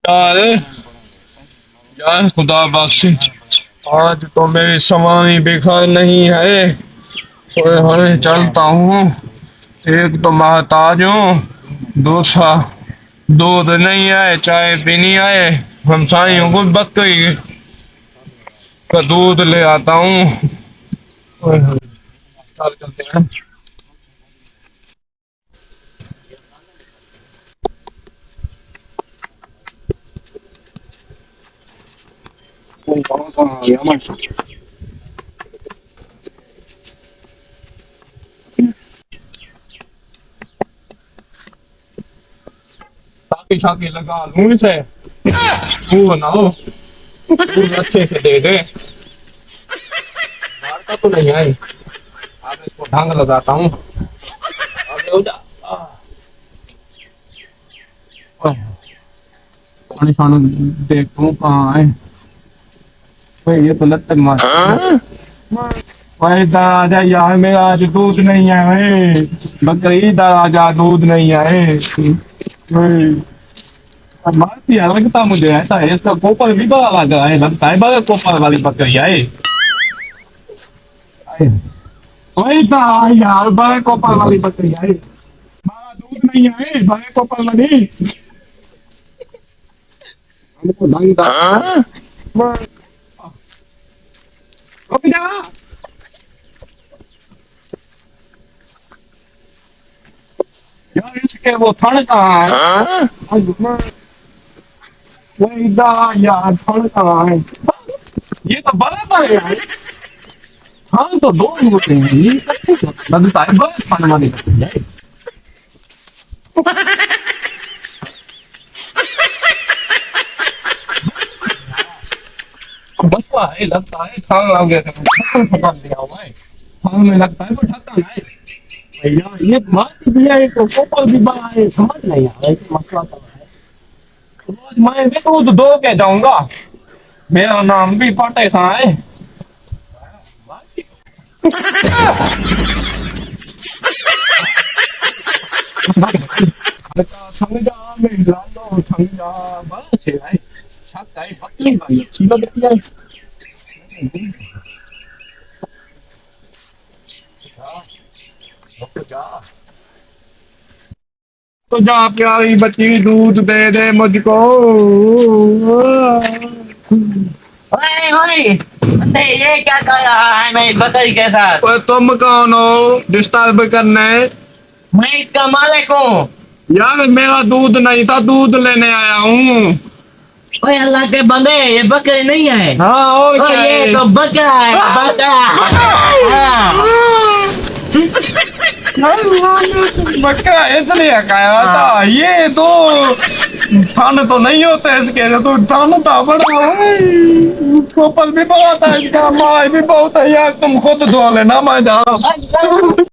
यार यार खुदा बख्श, आज तो मेरी सवारी बेकार नहीं है। थोड़े थोड़े चलता हूँ। एक तो महताज हूँ, दूसरा दूध नहीं आए, चाय पीनी आए। हमसाइयों को बकरी का दूध ले आता हूँ। ओए होए, चल चलते हैं। कौन कौन आ गया मैं? ताकि शाकी लगा लूं इसे। तू बनाओ, तू अच्छे से दे दे। मारता तो नहीं है। अब इसको ढंग लगाता हूँ। आगे हो जा। पानी शानी देखता हूँ कहाँ है। भाई ये तो लत मार। भाई दादा यार मेरा आज दूध नहीं है भाई। बकरी दादा दूध नहीं है भाई। मारती है लगता मुझे ऐसा है, इसका कोपर भी बड़ा लगा है, लगता है बड़ा कोपर वाली बकरी है। वही था यार, बड़े कोपर वाली बकरी है। बड़ा दूध नहीं है, बड़े कोपर वाली। हमको ढंग दा। रुक जा। यार इसके वो थड़ कहाँ है? वही दा यार, थड़ कहाँ है? ये तो बराबर है यार। हाँ तो दो होते हैं ये, लगता है बस खाने वाली बकरी है। बचवा है लगता है, थाल आ गया था, ढक्कन फटा दिया हुआ है। थाल में लगता है वो ढक्कन है। भैया ये बात भी है, एक कोपर भी बड़ा है, समझ नहीं आ रहा है कि मसला क्या है। रोज मैं भी दूध दो के जाऊंगा, मेरा नाम भी पाटे था है। थंग जा मेरा लो, थंग जा बस है। शक है बकरी वाली अच्छी लगती है। जा तो जा प्यारी बच्ची, दूध दे दे मुझको। ओए ओए, बंदे ये क्या कर रहा है मेरी बकरी के साथ? ओए तुम कौन हो डिस्टर्ब करने? मैं इसका मालिक हूँ। यार मेरा दूध नहीं था, दूध लेने आया हूँ। ओए अल्लाह के बंदे, ये बकरी नहीं है। हाँ और ओए क्या ये है? तो बकरा है, बकरा। हाँ। बकरा इसलिए खाया था ये तो। थान तो नहीं होते इसके, तो थान था बड़ा है। कोपल भी बड़ा था इसका, माल भी बहुत है यार, तुम खुद धो लेना, मैं जा रहा हूँ।